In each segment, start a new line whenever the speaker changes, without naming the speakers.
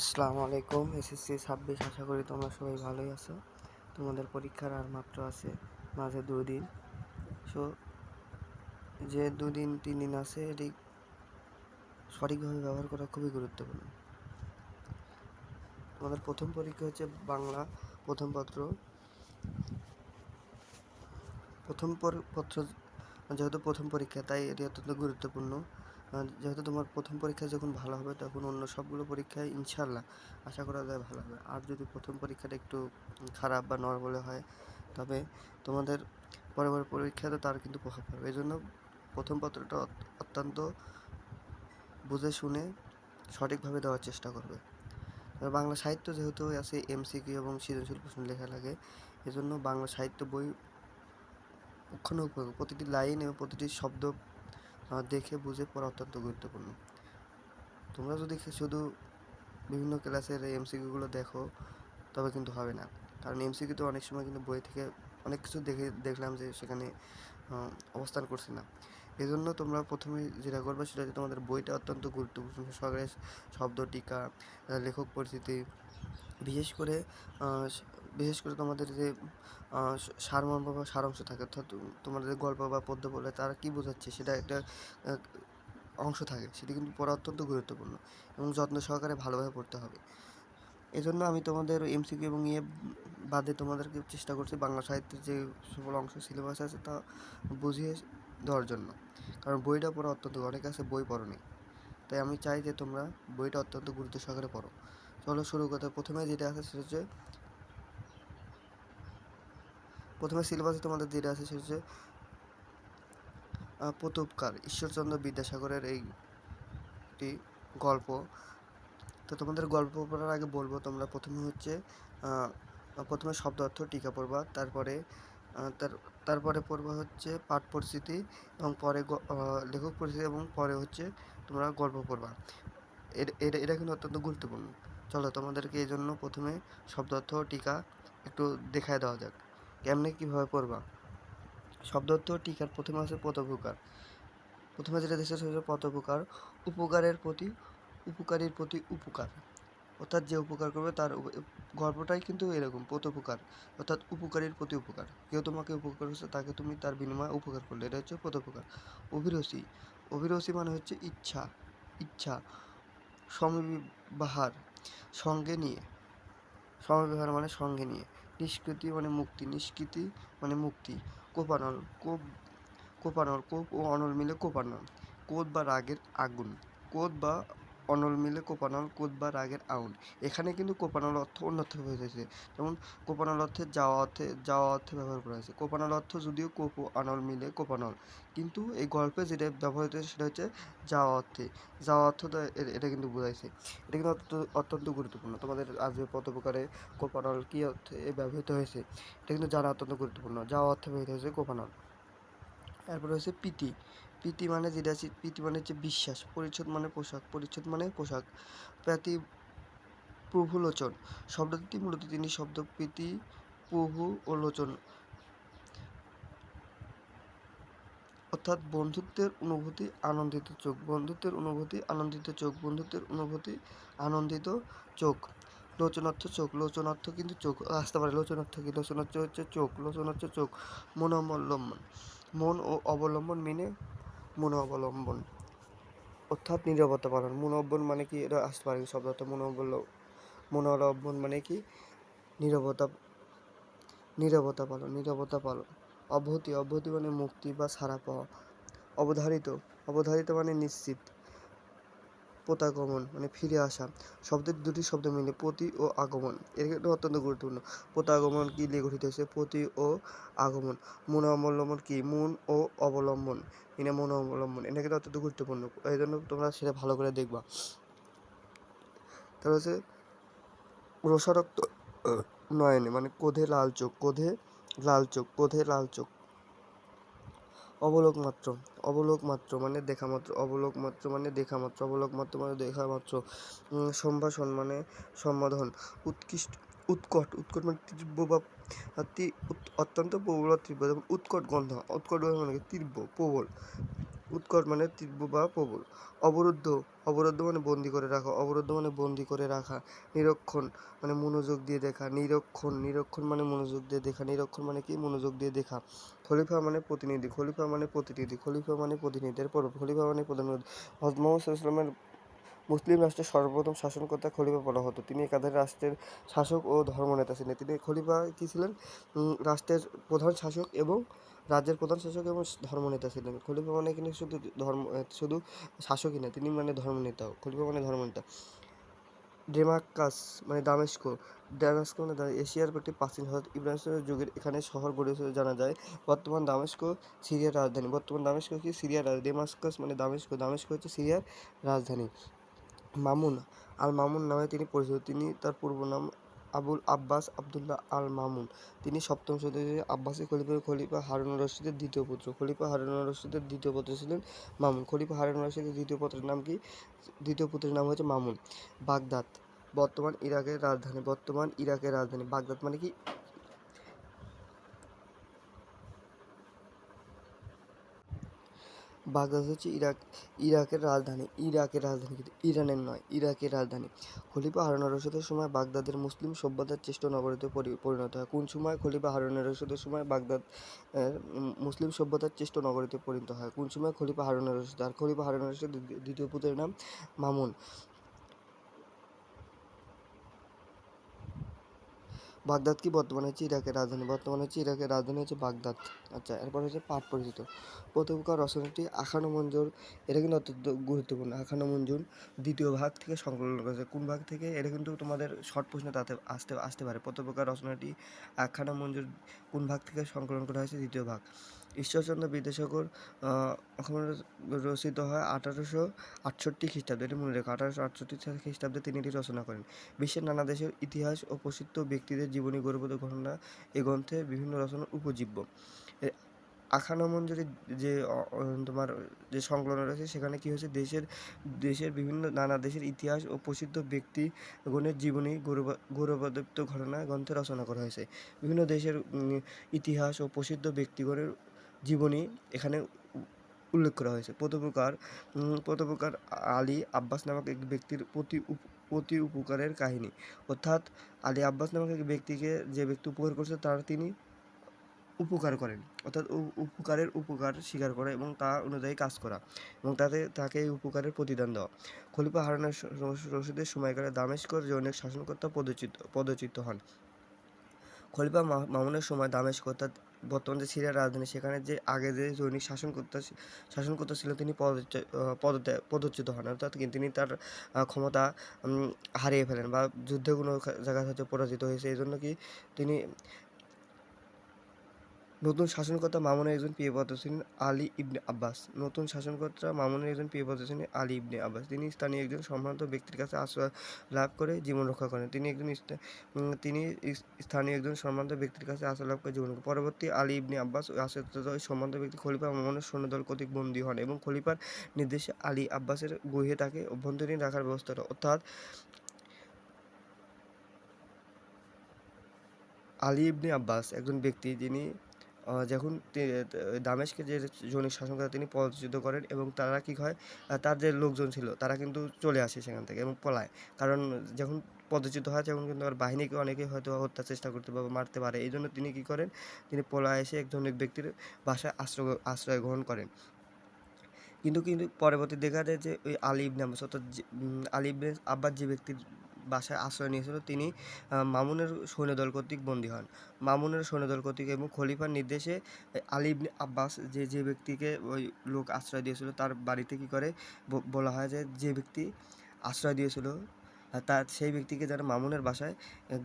আসসালামু আলাইকুম। এসএসসি 26 আশা করি তোমরা সবাই ভালোই আছো। তোমাদের পরীক্ষার আর মাত্র আছে মাঝে 2 দিন। সো যে 2 দিন 3 দিন আছে এটি সঠিকভাবে ব্যবহার করা খুবই গুরুত্বপূর্ণ। তোমাদের প্রথম পরীক্ষা হচ্ছে বাংলা প্রথম পত্র। যেহেতু প্রথম পরীক্ষা তাই এটি অত্যন্ত গুরুত্বপূর্ণ। যেহেতু তোমার প্রথম পরীক্ষা যখন ভালো হবে তখন অন্য সবগুলো পরীক্ষায় ইনশাআল্লাহ আশা করা যায় ভালো হবে। আর যদি প্রথম পরীক্ষাটা একটু খারাপ বা নরবলে হয় তবে তোমাদের পরের পরীক্ষাতে তার কিন্তু প্রভাব পড়বে। এই জন্য প্রথম পত্রটা অত্যন্ত বুঝে শুনে সঠিকভাবে দেওয়ার চেষ্টা করবে। আর বাংলা সাহিত্য যেহেতু আছে এমসিকিউ এবং সৃজনশীল প্রশ্ন লেখা লাগে, এজন্য বাংলা সাহিত্য বই প্রতিটি লাইন এবং প্রতিটি শব্দ দেখে বুঝে পড়া অত্যন্ত গুরুত্বপূর্ণ। তোমরা যদি শুধু বিভিন্ন ক্লাসের এমসিকিউগুলো দেখো তবে কিন্তু হবে না, কারণ এমসিকিউ তো অনেক সময় কিন্তু বই থেকে অনেক কিছু দেখলাম যে সেখানে অবস্থান করছে না। এই জন্য তোমরা প্রথমে যেটা করবে সেটা হচ্ছে তোমাদের বইটা অত্যন্ত গুরুত্বপূর্ণ সহকারে শব্দ টিকা, লেখক পরিচিতি, বিশেষ করে তোমাদের যে সারমর্ম বা সারাংশ থাকে, অর্থাৎ তোমাদের গল্প বা পদ্য বলে তারা কী বোঝাচ্ছে সেটা একটা অংশ থাকে, সেটি কিন্তু পড়া অত্যন্ত গুরুত্বপূর্ণ এবং যত্ন সহকারে ভালোভাবে পড়তে হবে। এজন্য আমি তোমাদের এমসিকিউ এবং বাদে তোমাদেরকে চেষ্টা করছি বাংলা সাহিত্যের যে সকল অংশ সিলেবাস আছে তা বুঝিয়ে দেওয়ার জন্য, কারণ বইটা পড়া অত্যন্ত, অনেকে আছে বই পড়োনি, তাই আমি চাই যে তোমরা বইটা অত্যন্ত গুরুত্ব সহকারে পড়ো। চলো শুরু করতে। প্রথমে যেটা আছে সেটা হচ্ছে, প্রথমে সিলেবাসে তোমাদের যেটা আছে সেটা হচ্ছে প্রতুপকার, ঈশ্বরচন্দ্র বিদ্যাসাগরের একটি গল্প। তো তোমাদের গল্প পড়ার আগে বলবো তোমরা প্রথমে শব্দ অর্থ টিকা পড়বা, তারপরে পড়বা হচ্ছে পাঠ পরিস্থিতি এবং পরে লেখক পরিস্থিতি এবং পরে হচ্ছে তোমরা গল্প পড়বা। এটা কিন্তু অত্যন্ত গুরুত্বপূর্ণ। চলো তোমাদেরকে এই জন্য প্রথমে শব্দ অর্থ টিকা একটু দেখায় দেওয়া যাক কেমনে কীভাবে পড়বা। শব্দ অর্থ টিকার প্রথমে আছে পদোপকার। প্রথমে যেটা দেশের হচ্ছে পদোপকার, উপকারের প্রতি উপকারীর প্রতি উপকার, অর্থাৎ যে উপকার করবে তার গল্পটাই কিন্তু এরকম পদোপকার, অর্থাৎ উপকারীর প্রতি উপকার। কেউ তোমাকে উপকার করছে তাকে তুমি তার বিনিময়ে উপকার করলে, এটা হচ্ছে পদোপকার। অভিরুচি, অভিরুচি মানে হচ্ছে ইচ্ছা, ইচ্ছা। সমবিবাহার, সঙ্গে নিয়ে, সমবিবাহার মানে সঙ্গে নিয়ে। নিষ্কৃতি মানে মুক্তি, নিষ্কৃতি মানে মুক্তি। কোপানল, কোপানল, কোপ ও অনল মিলে কোপানল। ক্রোধ বা রাগের আগুন, ক্রোধ বা অনল মিলে কোপানল, ক্রোধ বা রাগের আগুন। এখানে কিন্তু কোপানল অর্থ অন্যত্র হয়ে যাচ্ছে, যেমন কোপানল অর্থে যাওয়া অর্থে ব্যবহার করা হয়েছে। কোপানল অর্থ যদিও কোপ ও অনল মিলে কোপানল, কিন্তু এই গল্পে যেটা ব্যবহৃত হয়েছে সেটা হচ্ছে যাওয়া অর্থে। যাওয়া অর্থটা এটা কিন্তু বোঝাইছে। এটা কিন্তু অত্যন্ত গুরুত্বপূর্ণ। তোমাদের আসবে পদোপকারে কোপানল কী অর্থে ব্যবহৃত হয়েছে এটা কিন্তু জানা অত্যন্ত গুরুত্বপূর্ণ। যাওয়া অর্থে ব্যবহৃত হয়েছে কোপানল। তারপরে হচ্ছে প্রীতি, প্রীতি মানে যেটা আছে, প্রীতি মানে হচ্ছে বিশ্বাস। পরিচ্ছদ মানে পোশাক, পরিচ্ছদ মানে পোশাক। প্রীতি প্রভুলোচন, শব্দটি মূলত তিনি শব্দ প্রীতি প্রভু ও লোচন, অর্থাৎ বন্ধুত্বের অনুভূতি আনন্দিত চোখ, বন্ধুত্বের অনুভূতি আনন্দিত চোখ, বন্ধুত্বের অনুভূতি আনন্দিত চোখ। লোচন অর্থ চোখ, লোচন অর্থ কিন্তু চোখ আসতে পারে। লোচন অর্থ কি? লোচন অর্থ হচ্ছে চোখ, লোচন হচ্ছে চোখ। মনোবলম্বন, মন ও অবলম্বন মিনে মনোবলম্বন, অর্থাৎ নীরবতা পালন। মনোবলম্বন মানে কি? এটা আসতে পারে শব্দ অর্থ মনোবলম্বন মানে কি? নীরবতা, নীরবতা পালন, নীরবতা পালন। অব্যাহতি, অব্যাহতি মানে মুক্তি বা ছাড়া পাওয়া। অবধারিত, অবধারিত মানে নিশ্চিত। প্রত্যাগমন মানে ফিরে আসা। শব্দের দুটি শব্দ মিলে প্রতি ও আগমন, এটা অত্যন্ত গুরুত্বপূর্ণ। প্রত্যাগমন কি দিয়ে গঠিত হয়েছে? প্রতি ও আগমন। মনোবলম্বন কি? মন ও অবলম্বন মানে মন অবলম্বন, এটা কিন্তু অত্যন্ত গুরুত্বপূর্ণ। এই জন্য তোমরা সেটা ভালো করে দেখবা। তারপর হচ্ছে রসরক্ত নয়নে মানে ক্রোধে লাল চোখ, ক্রোধে লাল চোখ, ক্রোধে লাল চোখ। অবলোক মাত্র, অবলোক মাত্র মানে দেখা মাত্র, অবলোক মাত্র মানে দেখা মাত্র, অবলোক মাত্র মানে দেখা মাত্র। সম্ভাষণ মানে সম্বোধন। উৎকৃষ্ট, উৎকট, উৎকট মানে তীব্র বা অত্যন্ত প্রবল তীব্র, যেমন উৎকট গন্ধ, উৎকট গন্ধ মানে তীব্র প্রবল। উৎকট মানে তীব্র বা প্রবল। অবরুদ্ধ, অবরুদ্ধ মানে বন্দি করে রাখা, অবরুদ্ধ মানে বন্দি করে রাখা। নিরীক্ষণ মানে মনোযোগ দিয়ে দেখা, নিরীক্ষণ, নিরীক্ষণ মানে মনোযোগ দিয়ে দেখা, নিরীক্ষণ মানে কি মনোযোগ দিয়ে দেখা। খলিফা মানে প্রতিনিধি, খলিফা মানে প্রতিনিধি, খলিফা মানে প্রতিনিধি। এরপর খলিফা মানে প্রধানমন্ত্রী। হযরত মুহাম্মদ সাল্লাল্লাহু আলাইহি ওয়াসাল্লামের মুসলিম রাষ্ট্রের সর্বপ্রথম শাসনকর্তা খলিফা বলা হতো। তিনি একাধারে রাষ্ট্রের শাসক ও ধর্মনেতা ছিলেন। তিনি খলিফা কি ছিলেন? রাষ্ট্রের প্রধান শাসক এবং রাজ্যের প্রধান শাসক এবং ধর্মনেতা ছিলেন। খলিফা মানে কিন্তু শুধু শাসকই না, তিনি মানে ধর্মনেতাও। খলিফা মানে ধর্মনেতা। ডেমাক্কাস মানে দামেস্ক, দামেস্ক মানে এশিয়ার একটি প্রাচীন হ্রদ। ইব্রাহিমের যুগের এখানে শহর গড়ে উঠেছে জানা যায়। বর্তমান দামেস্ক সিরিয়ার রাজধানী। বর্তমান দামেস্ক কি সিরিয়ার রাজধানী। ডেমাস্কাস মানে দামেস্ক, দামেস্ক হচ্ছে সিরিয়ার রাজধানী। মামুন আল মামুন নামে তিনি পরিচিত। তিনি তার পূর্ব নাম আবুল আব্বাস আবদুল্লাহ আল মামুন। তিনি সপ্তম শতাব্দীর আব্বাসী খলিফা হারুন আর রশিদের দ্বিতীয় পুত্র। খলিফা হারুন আর রশিদের দ্বিতীয় পুত্র ছিলেন মামুন। খলিফা হারুন আর রশিদের দ্বিতীয় পুত্রের নাম কি? দ্বিতীয় পুত্রের নাম হচ্ছে মামুন। বাগদাদ বর্তমান ইরাকের রাজধানী। বর্তমান ইরাকের রাজধানী বাগদাদ মানে কি? বাগদাদ হচ্ছে ইরাকের রাজধানী। ইরাকের রাজধানী, কিন্তু ইরানের নয়, ইরাকের রাজধানী। খলিফা হারুন আর রশিদের সময় বাগদাদের মুসলিম সভ্যতার শ্রেষ্ঠ নগরীতে পরিণত হয়। কোন সময়? খলিফা হারুন আর রশিদের সময় বাগদাদ মুসলিম সভ্যতার শ্রেষ্ঠ নগরীতে পরিণত হয়। কোন সময়? খলিফা হারুন আর রশিদ। আর খলিফা হারুন আর রশিদের দ্বিতীয় পুত্রের নাম মামুন। বাগদাদ কি বর্তমানে হচ্ছে ইরাকের রাজধানী। বর্তমানে হচ্ছে ইরাকের রাজধানী হচ্ছে বাগদাদ। আচ্ছা, এরপর হচ্ছে পাঠ পরিচিত। প্রথমকার রচনাটি আখানো মঞ্জুর, এটা কিন্তু অত্যন্ত গুরুত্বপূর্ণ। আখানো মঞ্জুর দ্বিতীয় ভাগ থেকে সংকলন করেছে। কোন ভাগ থেকে? এটা কিন্তু তোমাদের শর্ট প্রশ্নে তাতে আসতে পারে। প্রথমকার রচনাটি আখানো মঞ্জুর কোন ভাগ থেকে সংকলন করা হয়েছে? দ্বিতীয় ভাগ। ঈশ্বরচন্দ্র বিদ্যাসাগর রচিত হয় 1868 খ্রিস্টাব্দে। এটি মনে রেখো, 1868 খ্রিস্টাব্দে তিনি এটি রচনা করেন। বিশ্বের নানা দেশের ইতিহাস ও প্রসিদ্ধ ব্যক্তিদের জীবনী গৌরবোজ্জ্বল ঘটনা এ গ্রন্থে বিভিন্ন রচনার উপজীব্য। আখানা মঞ্জুরির যে তোমার যে সংকলন রয়েছে সেখানে কি হয়েছে? দেশের বিভিন্ন নানা দেশের ইতিহাস ও প্রসিদ্ধ ব্যক্তিগণের জীবনী গৌরবোদ্দীপ্ত ঘটনা গ্রন্থে রচনা করা হয়েছে। বিভিন্ন দেশের ইতিহাস ও প্রসিদ্ধ ব্যক্তিগণের জীবনী এখানে উল্লেখ করা হয়েছে। প্রথমকার আলী আব্বাস নামক এক ব্যক্তির প্রতি উপকারের কাহিনী। অর্থাৎ আলী আব্বাস নামক এক ব্যক্তিকে যে ব্যক্তি উপকার করছে তার তিনি উপকার করেন, অর্থাৎ উপকার স্বীকার করা এবং তা অনুযায়ী কাজ করা এবং তাকে এই উপকারের প্রতিদান দেওয়া। খলিফা হারুন আর রশিদের সময়কালে দামেস্কর জনৈক শাসনকর্তা পদচ্যুত হন। খলিফা মামুনের সময় দামেস্ক, অর্থাৎ বর্তমান যে সিরিয়ার রাজধানী, সেখানে যে আগে যে জনৈক শাসনকর্তা ছিল তিনি পদচ্যুত হন, অর্থাৎ তিনি তার ক্ষমতা হারিয়ে ফেলেন বা যুদ্ধে কোনো জায়গায় হয়তো পরাজিত হয়েছে। এই জন্য কি তিনি নতুন শাসনকর্তা মামুনের একজন প্রিয় পাত্র ছিলেন আলী ইবনে আব্বাস। নতুন শাসনকর্তা মামুনের একজন প্রিয় পাত্র ছিলেন আলী ইবনে আব্বাস। তিনি স্থানীয় একজন সম্ভ্রান্ত ব্যক্তির কাছে আশ্রয় লাভ করে জীবন রক্ষা করেন। তিনি স্থানীয় একজন সম্ভ্রান্ত ব্যক্তির কাছে আশ্রয় লাভ করে জীবন রক্ষা। পরবর্তী আলী ইবনে আব্বাস ওই আশ্রয়দাতা ওই সম্ভ্রান্ত ব্যক্তি খলিফা মামুনের সৈন্যদল কর্তৃক বন্দী হন এবং খলিফার নির্দেশে আলী আব্বাসের গৃহে তাকে অভ্যন্তরীণ রাখার ব্যবস্থা করা। অর্থাৎ আলী ইবনে আব্বাস একজন ব্যক্তি যিনি যখন দামেস্কের যে জনৈক শাসনকর্তা তিনি পদচ্যুত করেন এবং তারা কি হয়, তার যে লোকজন ছিল তারা কিন্তু চলে আসে সেখান থেকে এবং পলায়। কারণ যখন পদচ্যুত হয় তখন কিন্তু আর বাহিনীকে অনেকে হয়তো হত্যার চেষ্টা করতে বা মারতে পারে। এই জন্য তিনি কী করেন? তিনি পলায় এসে একজন ব্যক্তির বাসায় আশ্রয় গ্রহণ করেন। কিন্তু পরবর্তী দেখা যায় যে ওই আলী ইবনে আব্বাস, অর্থাৎ আলী ইবনে আব্বাস যে ব্যক্তির বাসায় আশ্রয় নিয়েছিল তিনি মামুনের সৈন্যদল কর্তৃক বন্দী হন। মামুনের সৈন্যদল কর্তৃক এবং খলিফার নির্দেশে আলী ইবনে আব্বাস যে ব্যক্তিকে ওই লোক আশ্রয় দিয়েছিল তার বাড়িতে কী করে বলা হয় যে ব্যক্তি আশ্রয় দিয়েছিল তার সেই ব্যক্তিকে যেন মামুনের বাসায়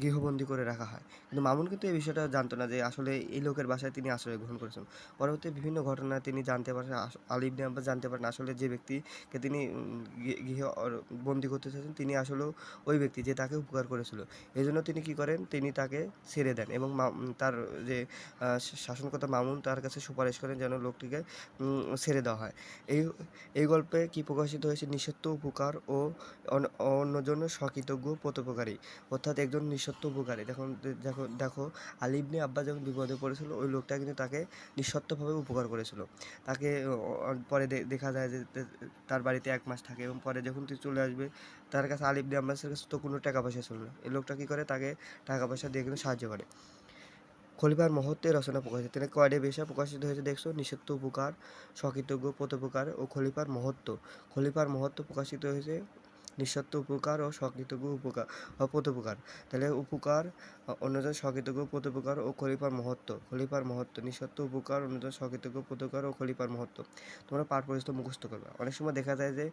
গৃহবন্দী করে রাখা হয়। কিন্তু মামুন কিন্তু এই বিষয়টা জানতো না যে আসলে এই লোকের বাসায় তিনি আশ্রয় গ্রহণ করেছেন। পরবর্তী বিভিন্ন ঘটনা তিনি জানতে পারেন, আলী ইবনে আব্বাস জানতে পারেন আসলে যে ব্যক্তিকে তিনি গৃহে বন্দী করতে চাইছেন তিনি আসলেও ওই ব্যক্তি যে তাকে উপকার করেছিল। এই জন্য তিনি কী করেন? তিনি তাকে ছেড়ে দেন এবং তার যে শাসনকর্তা মামুন তার কাছে সুপারিশ করেন যেন লোকটিকে ছেড়ে দেওয়া হয়। এই গল্পে কি প্রকাশিত হয়েছে? নিঃস্বার্থ উপকার ও অন্যজনের সকৃতজ্ঞ পরোপকারী, অর্থাৎ একজন নিঃস্বার্থ উপকারী। দেখো আলী ইবনে আব্বাস যখন বিপদে পড়েছিল, ওই লোকটা কিন্তু তাকে নিঃস্বার্থভাবে উপকার করেছিল। তাকে পরে দেখা যায় যে তার বাড়িতে 1 মাস থাকে, এবং পরে যখন তুই চলে আসবে, তার কাছে আলী ইবনে আব্বাসের কাছে তো কোনো টাকা পয়সা ছিল না। এই লোকটা কী করে, তাকে টাকা পয়সা দিয়ে কিন্তু সাহায্য করে। খলিফার মহত্বের রচনা প্রকাশিত, তিনি কয়টি বিষয় প্রকাশিত হয়েছে দেখছো? নিঃস্বার্থ উপকার, সকৃতজ্ঞ পরোপকার ও খলিফার মহত্ব। খলিফার মহত্ব প্রকাশিত হয়েছে নিঃস্বার্থ উপকার ও সকৃতজ্ঞ উপকার ও পরোপকার। তাহলে উপকার, অন্যজন সকৃতজ্ঞ পরোপকার ও খলিফার মহত্ব। খলিফার মহত্ব, নিঃস্বার্থ উপকার, অন্যজন সকৃতজ্ঞ পরোপকার ও খলিফার মহত্ব। তোমরা পাঠ পরিচিত মুখস্থ করবে। অনেক সময় দেখা যায় যে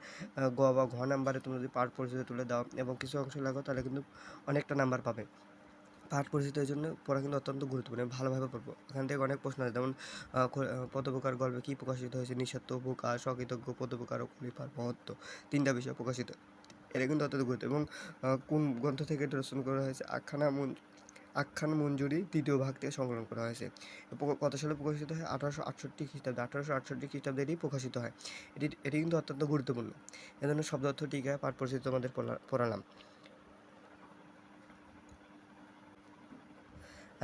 গ বা ঘ নাম্বারে তোমরা যদি পাঠ পরিচিত তুলে দাও এবং কিছু অংশ লাগো, তাহলে কিন্তু অনেকটা নাম্বার পাবে। পাঠ পরিচিতির জন্য পড়া কিন্তু অত্যন্ত গুরুত্বপূর্ণ, ভালোভাবে পড়বো। এখান থেকে অনেক প্রশ্ন আছে, যেমন পরোপকার গল্পে কী প্রকাশিত হয়েছে? নিঃস্বার্থ উপকার, সকৃতজ্ঞ পরোপকার ও খলিফার মহত্ব, 3টা বিষয় প্রকাশিত। এটা কিন্তু অত্যন্ত গুরুত্ব। এবং কোন গ্রন্থ থেকে এটা রচনা করা হয়েছে? আখ্যান মঞ্জুরি 3য় ভাগ থেকে সংকলন করা হয়েছে। কত সালে প্রকাশিত হয়? 1868 খ্রিস্টাব্দে। 1868 খ্রিস্টাব্দে এটি প্রকাশিত হয়। এটি কিন্তু অত্যন্ত গুরুত্বপূর্ণ। এ ধরনের শব্দ অর্থ টিকা পাঠ পরিচিত তোমাদের পড়ালাম।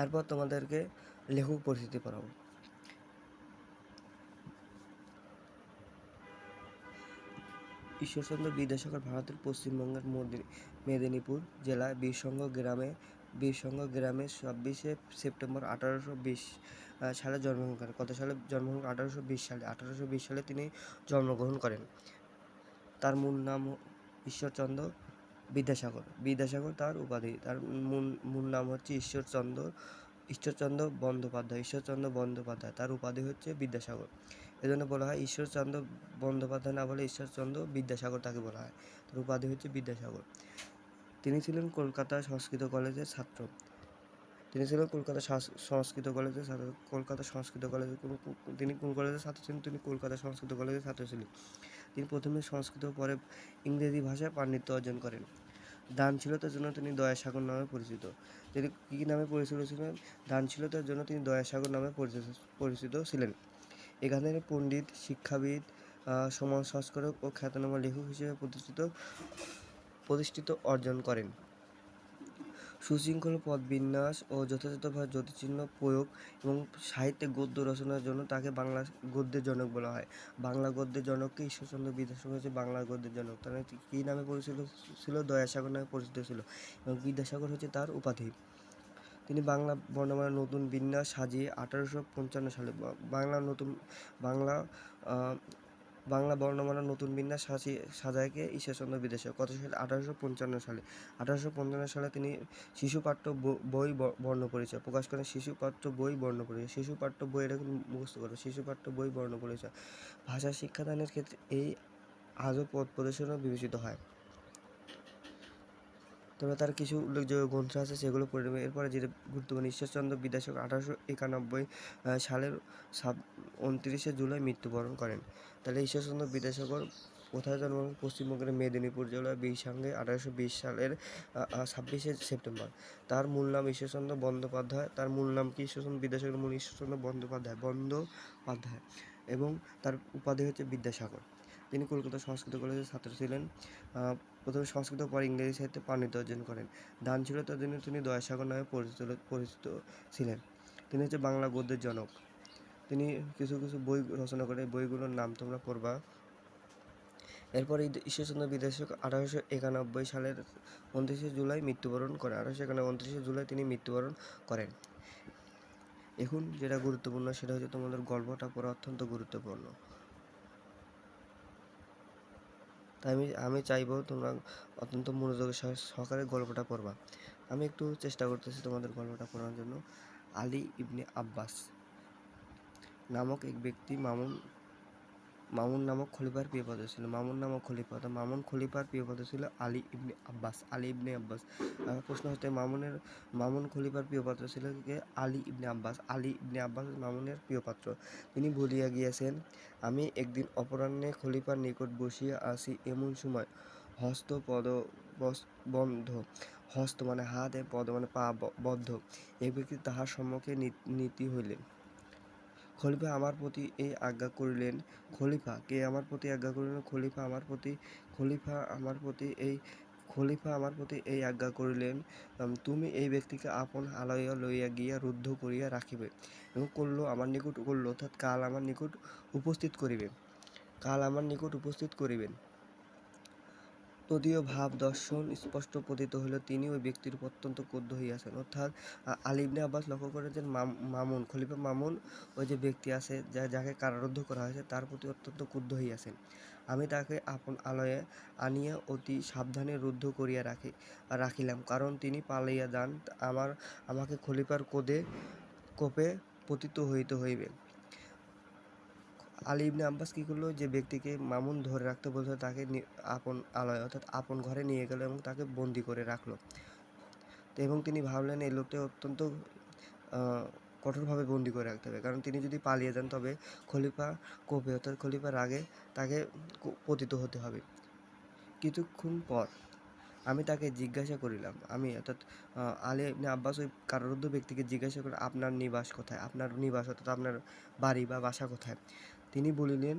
এরপর তোমাদেরকে লেখক পরিচিতি পড়াবো। ঈশ্বরচন্দ্র বিদ্যাসাগর ভারতের পশ্চিমবঙ্গের মেদিনীপুর জেলায় বীরসঙ্গ গ্রামে 26শে সেপ্টেম্বর 1820 সালে জন্মগ্রহণ করেন। কত সালে জন্মগ্রহণ? 1820 সালে। 1820 সালে তিনি জন্মগ্রহণ করেন। তার মূল নাম ঈশ্বরচন্দ্র বিদ্যাসাগর তার উপাধি। তার মূল নাম হচ্ছে ঈশ্বরচন্দ্র বন্দ্যোপাধ্যায়। তার উপাধি হচ্ছে বিদ্যাসাগর। এজন্য বলা হয় ঈশ্বরচন্দ্র বন্দ্যোপাধ্যায় না বলে ঈশ্বরচন্দ্র বিদ্যাসাগর তাকে বলা হয়। তার উপাধি হচ্ছে বিদ্যাসাগর। তিনি ছিলেন কলকাতা সংস্কৃত কলেজের ছাত্র। তিনি কলকাতা সংস্কৃত কলেজে তিনি কোন কলেজের ছাত্র ছিলেন? তিনি কলকাতা সংস্কৃত কলেজের ছাত্র ছিলেন। তিনি প্রথমে সংস্কৃত, পরে ইংরেজি ভাষায় পাণ্ডিত্য অর্জন করেন। দানশীলতার জন্য তিনি দয়াসাগর নামে পরিচিত। তিনি কী নামে পরিচিত ছিলেন? দানশীলতার জন্য তিনি দয়াসাগর নামে পরিচিত ছিলেন। এখানে পণ্ডিত, শিক্ষাবিদ, সমাজ সংস্কারক ও খ্যাতনামা লেখক হিসেবে প্রতিষ্ঠিত অর্জন করেন। সুশৃঙ্খল পদবিন্যাস ও যথাযথভাবে জ্যোতিচিহ্ন প্রয়োগ এবং সাহিত্যে গদ্য রচনার জন্য তাকে বাংলা গদ্যের জনক বলা হয়। বাংলা গদ্যের জনককে ঈশ্বরচন্দ্র বিদ্যাসাগর হচ্ছে বাংলা গদ্যের জনক। তার কী নামে পরিচিত ছিল? দয়াসাগর নামে পরিচিত ছিল, এবং বিদ্যাসাগর হচ্ছে তার উপাধি। তিনি বাংলা বর্ণমালার নতুন বিন্যাস সাজিয়ে 1855 সালে বাংলা বর্ণমালার নতুন বিন্যাস সাজায়কে ঈশ্বরচন্দ্র বিদ্যাসাগর। কত সালে? 1855 সালে। 1855 সালে তিনি শিশুপাঠ্য বই বর্ণপরিচয় প্রকাশ করেন। শিশুপাঠ্য বই এটা কিন্তু মুখস্থ করো। শিশুপাঠ্য বই বর্ণপরিচয়। ভাষা শিক্ষাদানের ক্ষেত্রে এই আজও পথ প্রদর্শনও বিবেচিত হয়। তবে তার কিছু উল্লেখযোগ্য গ্রন্থ আছে, সেগুলো পড়ে নেবে। এরপরে যেটা গুরুত্বপূর্ণ, ঈশ্বরচন্দ্র বিদ্যাসাগর 1891 সালের 29শে জুলাই মৃত্যুবরণ করেন। তাহলে ঈশ্বরচন্দ্র বিদ্যাসাগর কোথায় জন্মগ্রহণ? পশ্চিমবঙ্গের মেদিনীপুর জেলার বীরসঙ্গে 1820 সালের 26শে সেপ্টেম্বর। তার মূল নাম ঈশ্বরচন্দ্র বন্দ্যোপাধ্যায়। তার মূল নাম কি? ঈশ্বরচন্দ্র বিদ্যাসাগর মূল ঈশ্বরচন্দ্র বন্দ্যোপাধ্যায় এবং তার উপাধি হচ্ছে বিদ্যাসাগর। তিনি কলকাতা সংস্কৃত কলেজের ছাত্র ছিলেন। প্রথমে সংস্কৃত, পরে ইংরেজি সাহিত্যে পাণ্ডিত্য অর্জন করেন। দানশীলতার জন্য তিনি দয়াসাগর নামে পরিচিত ছিলেন। তিনি হচ্ছে বাংলা গদ্যের জনক। তিনি কিছু বই রচনা করে, বইগুলোর নাম তোমরা পড়বা। এরপরে ঈশ্বরচন্দ্র বিদ্যাসাগর 1891 সালের 29শে জুলাই মৃত্যুবরণ করেন। 29শে জুলাই তিনি মৃত্যুবরণ করেন। এখন যেটা গুরুত্বপূর্ণ সেটা হচ্ছে তোমাদের গল্পটা পড়া অত্যন্ত গুরুত্বপূর্ণ। তাই আমি চাইবো তোমরা অত্যন্ত মনোযোগের সহকারে গল্পটা পড়বা। আমি একটু চেষ্টা করতেছি তোমাদের গল্পটা পড়ার জন্য। আলী ইবনে আব্বাস নামক এক ব্যক্তি মামুন নামক খলিফার প্রিয় পাত্র ছিল। মামুন খলিফার প্রিয় পাত্র ছিল আলী ইবনে আব্বাস। প্রশ্ন হচ্ছে মামুন খলিফার প্রিয় পাত্র ছিল কে? আলী ইবনে আব্বাস মামুনের প্রিয় পাত্র। তিনি বলিয়া গিয়েছেন, আমি একদিন অপরাহ্নে খলিফার নিকট বসিয়া আছি, এমন সময় হস্ত পদ বন্ধ, হস্ত মানে হাত, পদ মানে পা বদ্ধ এক ব্যক্তি তাহার সম্মুখে নীতি হইলেন। খলিফা আমার প্রতি এই আজ্ঞা করিলেন। খলিফা আমার প্রতি এই খলিফা আমার প্রতি এই আজ্ঞা করিলেন, তুমি এই ব্যক্তিকে আপন আলয়ে লইয়া গিয়া রুদ্ধ করিয়া রাখিবে এবং করল আমার নিকট করল, অর্থাৎ কাল আমার নিকট উপস্থিত করিবেন। তদীয় ভাব দর্শন স্পষ্ট প্রতীত হইল, তিনি ওই ব্যক্তির অত্যন্ত ক্রুদ্ধ হইয়াছেন। অর্থাৎ আলী ইবনে আব্বাস লক্ষ্য করেন যে মামুন, খলিফা মামুন, ওই যে ব্যক্তি আছে যাকে কারারুদ্ধ করা হয়েছে, তার প্রতি অত্যন্ত ক্রুদ্ধ হইয়াছেন। আমি তাকে আপন আলয়ে আনিয়া অতি সাবধানে রুদ্ধ করিয়া রাখিলাম, কারণ তিনি পালাইয়া যান, আমাকে খলিফার কোপে পতিত হইতে হইবে। আলী ইবনে আব্বাস কী করলো, যে ব্যক্তিকে মামুন ধরে রাখতে বলছিল তাকে আপন আলয় অর্থাৎ আপন ঘরে নিয়ে গেল এবং তাকে বন্দি করে রাখলো। তো এবং তিনি ভাবলেন এই লোকটা অত্যন্ত কঠোরভাবে বন্দি করে রাখতে হবে, কারণ তিনি যদি পালিয়ে যান তবে খলিফা কোপে অর্থাৎ খলিফার আগে তাকে পতিত হতে হবে। কিছুক্ষণ পর আমি তাকে জিজ্ঞাসা করিলাম, অর্থাৎ আলী ইবনে আব্বাস ওই কারারুদ্ধ ব্যক্তিকে জিজ্ঞাসা করলেন, আপনার নিবাস কোথায়, আপনার নিবাস অর্থাৎ আপনার বাড়ি বা বাসা কোথায়? তিনি বলিলেন,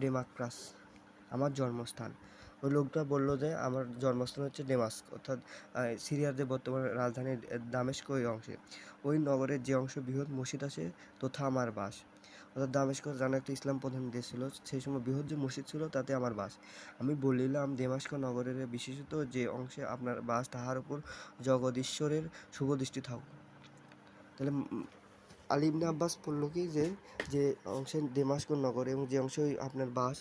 ডেমাক্রাস, আমার জন্মস্থান। ওই লোকটা বলল যে আমার জন্মস্থান হচ্ছে ডেমাস্ক, অর্থাৎ সিরিয়ার যে বর্তমান রাজধানী দামেস্ক, ওই অংশে, ওই নগরের যে অংশ বৃহৎ মসজিদ আছে তথা আমার বাস। অর্থাৎ দামেস্ক জানা একটা ইসলাম প্রধান দেশ ছিল, সেই সময় বৃহৎ যে মসজিদ ছিল তাতে আমার বাস। আমি বলিলাম, ডেমাস্ক নগরের বিশেষত যে অংশে আপনার বাস তাহার উপর জগদীশ্বরের শুভদৃষ্টি থাকুক। তাহলে আলী ইবনে আব্বাস বলল কি, যে অংশে ডেমাস্ক নগর এবং যে অংশে আপনার বাস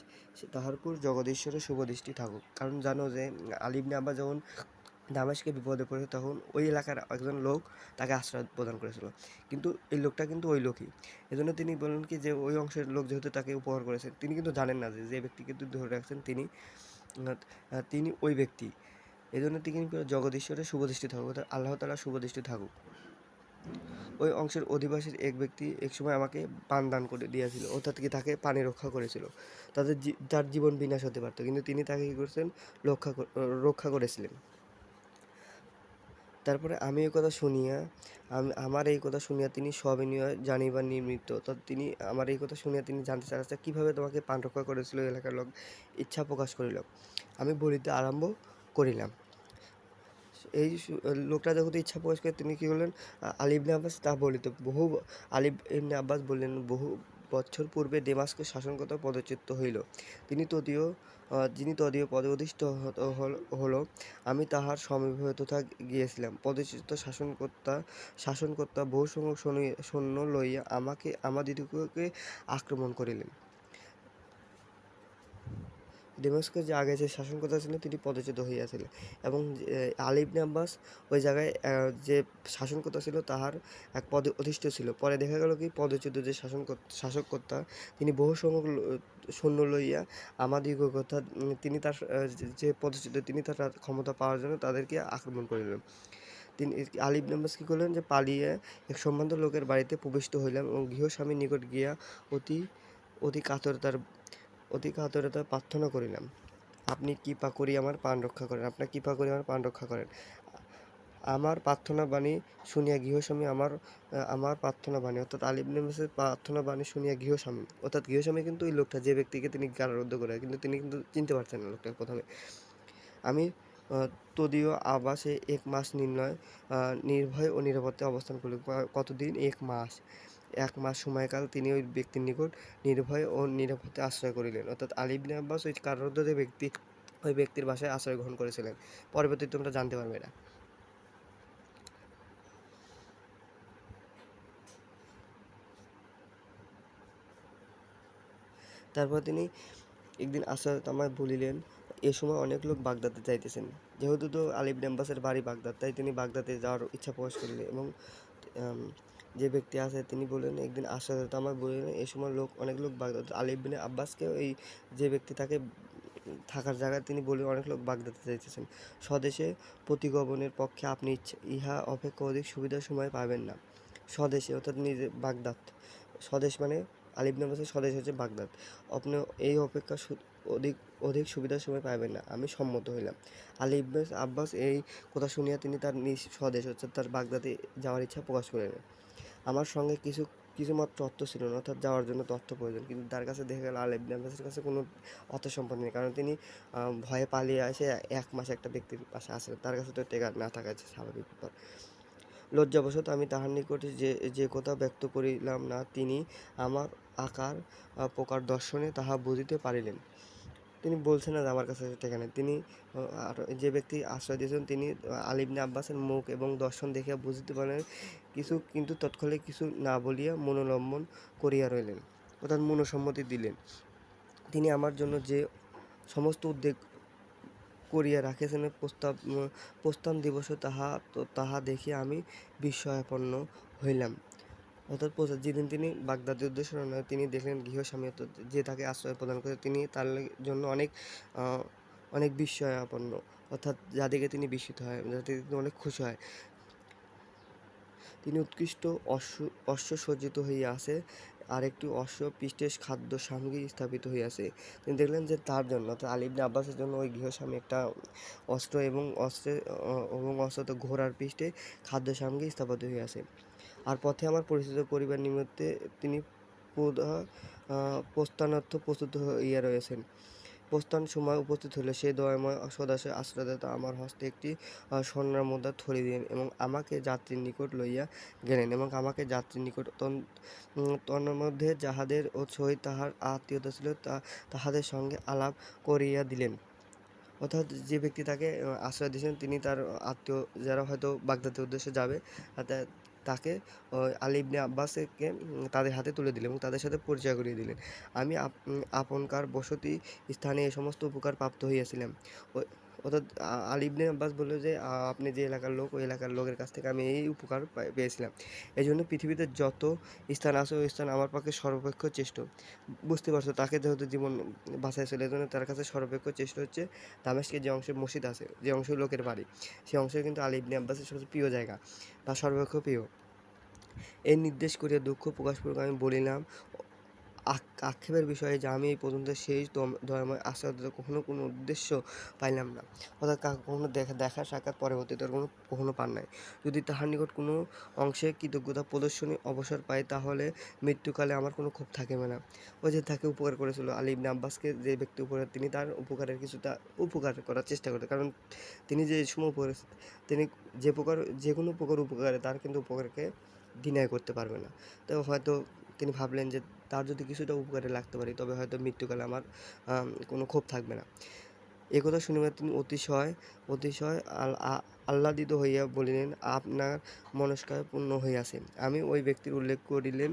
তাহার উপর জগদীশ্বরের শুভদৃষ্টি থাকুক। কারণ জানো যে আলী ইবনে আব্বাস যখন দামেস্কে বিপদে পড়ে তখন ওই এলাকার একজন লোক তাকে আশ্রয় প্রদান করেছিল, কিন্তু এই লোকটা কিন্তু ওই লোকই। এজন্য তিনি বললেন কি, যে ওই অংশের লোক যেহেতু তাকে উপহার করেছেন, তিনি কিন্তু জানেন না যে ব্যক্তিকে ধরে রাখছেন তিনি ওই ব্যক্তি। এই জন্য তিনি জগদীশ্বরের শুভদৃষ্টি থাকুক, অর্থাৎ আল্লাহ তাআলার শুভদৃষ্টি থাকুক। ওই অংশের অধিবাসীর এক ব্যক্তি একসময় আমাকে পান দান করে দিয়েছিল, অর্থাৎ কি তাকে পানি রক্ষা করেছিল। তার জীবন বিনাশ হতে পারত, কিন্তু তিনি তাকে কী করছেন, রক্ষা করেছিলেন। তারপরে আমি এই কথা শুনিয়া আমার এই কথা শুনিয়া তিনি সবিনয় জানিবার নিমিত্ত, অর্থাৎ তিনি আমার এই কথা শুনিয়া তিনি জানতে চাচ্ছেন কীভাবে তোমাকে পান রক্ষা করেছিল এলাকার লোক, ইচ্ছা প্রকাশ করিল। আমি বলিতে আরম্ভ করিলাম। এই লোকটা যখন ইচ্ছা প্রকাশ করে তিনি কী করলেন, আলী ইবনে আব্বাস তা বলিত আলী ইবনে আব্বাস বললেন, বহু বছর পূর্বে ডেমাস্কের শাসনকর্তা পদচ্যুত হইল। যিনি তদীয় পদে অধিষ্ঠিত হল, আমি তাহার সমবেততা গিয়েছিলাম। পদচ্যুত শাসনকর্তা বহু সংখ্যক সৈন্য লইয়া আমাদিগকে আক্রমণ করিলেন। ডেমাস্কের যে আগে যে শাসনকর্তা ছিলেন তিনি পদচ্যুত হইয়াছিলেন, এবং আলী ইবনে আব্বাস ওই জায়গায় যে শাসনকর্তা ছিল তাহার এক পদে অধিষ্ঠিত ছিল। পরে দেখা গেল কি, পদচ্যুত যে শাসককর্তা তিনি বহু সংখ্যক সৈন্য লইয়া আমাদিগকে, অর্থাৎ তিনি তার যে পদচ্যুত তিনি তার ক্ষমতা পাওয়ার জন্য তাদেরকে আক্রমণ করিলেন। আলী ইবনে আব্বাস কী করলেন, যে পালিয়ে এক সম্ভ্রান্ত লোকের বাড়িতে প্রবিষ্ট হইলাম এবং গৃহস্বামীর নিকট গিয়া অতি কাতরতা প্রার্থনা করিলাম, আপনি কৃপা করি আমার প্রাণ রক্ষা করেন, আমার প্রার্থনা বাণী শুনিয়া গৃহস্বামী আমার প্রার্থনা বাণী, অর্থাৎ আলী ইবনে আব্বাসের প্রার্থনা বাণী শুনিয়া গৃহস্বামী কিন্তু ওই লোকটা যে ব্যক্তিকে তিনি কারারুদ্ধ করে, কিন্তু তিনি কিন্তু চিনতে পারছেন না লোকটাকে প্রথমে। আমি তদীয় আবাসে 1 মাস নির্ভয় ও নিরাপত্তায় অবস্থান করলেন। কতদিন? 1 মাস সময়কাল তিনি ওই ব্যক্তির নিকট নির্ভয় ও নিরাপদে আশ্রয় করিলেন। অর্থাৎ আলী ইবনে আব্বাস ওই কারারুদ্ধ যে ব্যক্তি, ওই ব্যক্তির বাসায় আশ্রয় গ্রহণ করেছিলেন। পরবর্তীতে তোমরা জানতে পারবে এটা। তারপর তিনি একদিন আসাদ আমায় বলিলেন, এ সময় অনেক লোক বাগদাদে যাইতেছেন। যেহেতু তো আলী ইবনে আব্বাসের বাড়ি বাগদাদ, তাই তিনি বাগদাদে যাওয়ার ইচ্ছা প্রকাশ করিলেন, এবং যে ব্যক্তি আছে তিনি বললেন, একদিন আসাদ আমায় বলিলেন, এ সময় অনেক লোক বাগদাদ, আলী ইবনে আব্বাসকে এই যে ব্যক্তি তাকে থাকার জায়গায় তিনি বললেন অনেক লোক বাগদাদে যাইতেছেন। স্বদেশে প্রতিগমনের পক্ষে আপনি ইহা অপেক্ষা অধিক সুবিধার সময় পাবেন না। স্বদেশে অর্থাৎ নিজে বাগদাদ, স্বদেশ মানে আলী ইবনে আব্বাসের স্বদেশ হচ্ছে বাগদাদ, আপনি এই অপেক্ষা অধিক সুবিধার সময় পাইবেন না। আমি সম্মত হইলাম। আলী ইবনে আব্বাস এই কথা শুনিয়া তিনি তার নিজ স্বদেশ অর্থাৎ তার বাগদাদে যাওয়ার ইচ্ছা প্রকাশ করিলেন। আমার সঙ্গে কিছুমাত্র অর্থ ছিল না, অর্থাৎ যাওয়ার জন্য তথ্য প্রয়োজন। কিন্তু তার কাছে দেখা গেল আলী ইবনে আব্বাসের কাছে কোনো অর্থ সম্পদ নেই, কারণ তিনি ভয়ে পালিয়ে এসে 1 মাস একটা ব্যক্তির পাশে আছেন, তার কাছে তো টেকা না থাকা স্বাভাবিক ব্যাপার। লজ্জাবশত আমি তাহার নিকটে যে কথা ব্যক্ত করিলাম না, তিনি আমার আকার প্রকার দর্শনে তাহা বুঝিতে পারিলেন। তিনি বলছেন না যে আমার কাছে টেকা নেই। তিনি আর যে ব্যক্তি আশ্রয় দিয়েছেন তিনি আলী ইবনে আব্বাসের মুখ এবং দর্শন দেখিয়া বুঝিতে পারলেন কিছু, কিন্তু তৎকালে কিছু না বলিয়া মনোলম্বন করিয়া রইলেন, অর্থাৎ মনসম্মতি দিলেন। তিনি আমার জন্য যে সমস্ত উদ্বেগ করিয়া রাখিয়াছেন প্রস্থান দিবস, তাহা দেখিয়া আমি বিস্ময়াপন্ন হইলাম। অর্থাৎ যেদিন তিনি বাগদাদের উদ্দেশ্যে রওনা, তিনি দেখলেন গৃহস্বামী অর্থাৎ যে তাকে আশ্রয় প্রদান করে, তিনি তার জন্য অনেক বিস্ময়াপন্ন, অর্থাৎ যাদিকে তিনি বিস্মিত হয়, যাতে তিনি অনেক খুশি হয়। তিনি উৎকৃষ্ট অশ্ব সজ্জিত হইয়া আছে, আর একটি অশ্ব পৃষ্ঠে খাদ্য সামগ্রী স্থাপিত হইয়াছে। তিনি দেখলেন যে তার জন্য, অর্থাৎ আলী ইবনে আব্বাসের জন্য ওই গৃহস্বামী একটা অস্ত্র এবং অস্ত্র ঘোড়ার পৃষ্ঠে খাদ্য সামগ্রী স্থাপিত হইয়াছে। আর পথে আমার পরিচিত করিবার নিমিত্তে তিনি প্রস্থানার্থ প্রস্তুত হইয়া রয়েছেন। প্রস্থান সময় উপস্থিত হইলে সেই দয়াময় সদাশয় আশ্রয়দাতা আমার হস্তে একটি স্বর্ণের মুদ্রা থলি দিলেন এবং আমাকে যাত্রীর নিকট লইয়া গেলেন, এবং আমাকে যাত্রীর নিকট তন্মধ্যে যাহাদের সহিত তাহার আত্মীয়তা ছিল তাহাদের সঙ্গে আলাপ করিয়া দিলেন। অর্থাৎ যে ব্যক্তি তাকে আশ্রয় দিয়েছেন তিনি তার আত্মীয়, যারা হয়তো বাগদাদের উদ্দেশ্যে যাবে, তাকে আলী ইবনে আব্বাসকে তাদের হাতে তুলে দিলেন এবং তাদের সাথে পরিচয় করিয়ে দিলেন। আমি আপনকার বসতি স্থানে এই সমস্ত উপকার প্রাপ্ত হইয়াছিলাম। অর্থাৎ আলী ইবনে আব্বাস বলল যে আপনি যে এলাকার লোক, ওই এলাকার লোকের কাছ থেকে আমি এই উপকার পেয়েছিলাম। এই জন্য পৃথিবীতে যত স্থান আছে ওই স্থান আমার পক্ষে সর্বাপেক্ষ শ্রেষ্ঠ। বুঝতে পারছো, তাকে যেহেতু জীবন বাঁচাইছিল, এই জন্য তার কাছে সর্বাপেক্ষ চেষ্টা হচ্ছে দামেস্কের যে অংশে মসজিদ আছে, যে অংশে লোকের বাড়ি, সেই অংশে কিন্তু আলী ইবনে আব্বাসের সবচেয়ে প্রিয় জায়গা বা সর্বাপেক্ষ প্রিয়। এই নির্দেশ করিয়া দুঃখ প্রকাশপূর্বক আমি বলিলাম আক্ষেপের বিষয়ে যে আমি এই পর্যন্ত সেই দয়াময় আশ্রয়দাতা কখনো কোনো উদ্দেশ্য পাইলাম না, অর্থাৎ কখনো দেখা সাক্ষাৎ পরবর্তীতে কখনো পান নাই। যদি তাহার নিকট কোনো অংশে কৃতজ্ঞতা প্রদর্শনী অবসর পাই, তাহলে মৃত্যুকালে আমার কোনো ক্ষোভ থাকিবে না। ওই যে তাকে উপকার করেছিল আলী ইবনে আব্বাসকে যে ব্যক্তি উপকার, তিনি তার উপকারের কিছুটা উপকার করার চেষ্টা করে, কারণ তিনি যে সময় উপকার, তিনি যে কোনো প্রকার উপকারে তার কিন্তু উপকারকে ডিনাই করতে পারবে না। তো হয়তো তিনি ভাবলেন যে তার যদি কিছুটা উপকারে লাগতে পারি, তবে হয়তো মৃত্যুকালে আমার কোনো ক্ষোভ থাকবে না। একথা শুনিয়া তিনি অতিশয় আহ্লাদিত হইয়া বলিলেন, আপনার মনস্কায় পূর্ণ হইয়াছে। আমি ওই ব্যক্তির উল্লেখ করিলেন,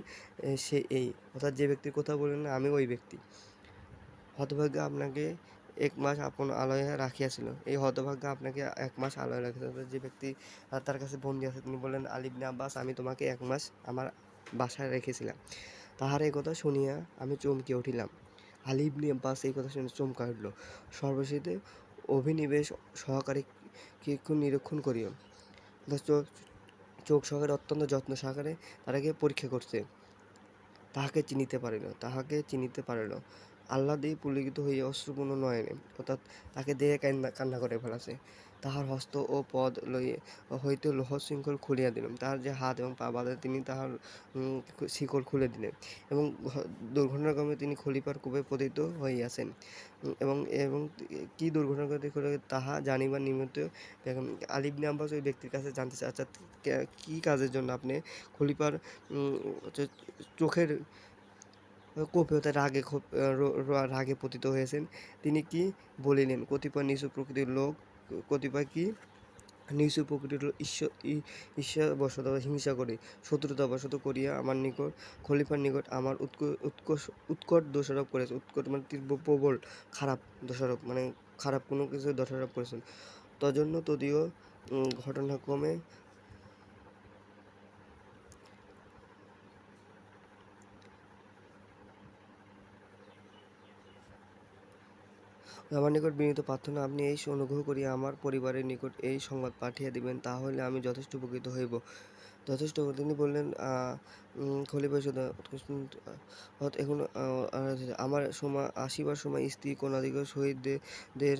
সে এই, অর্থাৎ যে ব্যক্তির কথা বললেন আমি ওই ব্যক্তি। হতভাগ্য আপনাকে 1 মাস আপন আলয়ে রাখিয়াছিল। এই হতভাগ্য আপনাকে 1 মাস আলয়ে রাখিয়াছিল। যে ব্যক্তি তার কাছে বন্দী আছে, তিনি বললেন, আলী ইবনে আব্বাস, আমি তোমাকে 1 মাস আমার বাসায় রেখেছিলাম। তাহার এই কথা শুনিয়া আমি চমকিয়া উঠিলাম। আলী ইবনে আব্বাস এই কথা শুনে চমকা উঠিল। সর্বশেষে অভিনিবেশ সহকারে কিছুক্ষণ নিরীক্ষণ করিয়া চোখ সহকারে অত্যন্ত যত্ন সহকারে তাহাকে পরীক্ষা করছে। তাহাকে চিনিতে পারিল। আহ্লাদে পুলকিত হইয়া অশ্রুপূর্ণ নয়নে, অর্থাৎ তাকে দেহে কান্না করে ফেলাছে। তাহার হস্ত ও পদ হইতে লৌহ শৃঙ্খল খুলিয়া দিলেন। তাহার যে হাত এবং পা বাঁধা, তিনি তাহার শিকল খুলে দিলেন, এবং দুর্ঘটনাক্রমে তিনি খলিফার কূপে পতিত হইয়াছেন। এবং কি দুর্ঘটনাক্রমে তাহা জানিবার নিমিত্ত আলী ইবনে আব্বাস ওই ব্যক্তির কাছে জানতে চায়, আচ্ছা কী কাজের জন্য আপনি খলিফার চোখের কোপে অর্থাৎ রাগে পতিত হয়েছেন। তিনি কি বলিলেন, কতিপয় নিচু প্রকৃতির লোক ঈর্ষাবশত হিংসা করে শত্রুতাবশত করিয়া আমার নিকট খলিফার নিকট আমার উৎকট দোষারোপ করেছে। উৎকট মানে তীব্র প্রবল খারাপ দোষারোপ, মানে খারাপ কোনো কিছু দোষারোপ করেছেন। তজন্য তদীয় ঘটনাক্রমে আমার নিকট বিনীত প্রার্থনা, আপনি এই অনুগ্রহ করিয়া আমার পরিবারের নিকট এই সংবাদ পাঠিয়ে দিবেন, তাহলে আমি যথেষ্ট উপকৃত হইব। যথেষ্ট, তিনি বললেন খলিফা এখন আমার সময় আসিবার সময় স্ত্রী কন্যাদিগের শহীদদের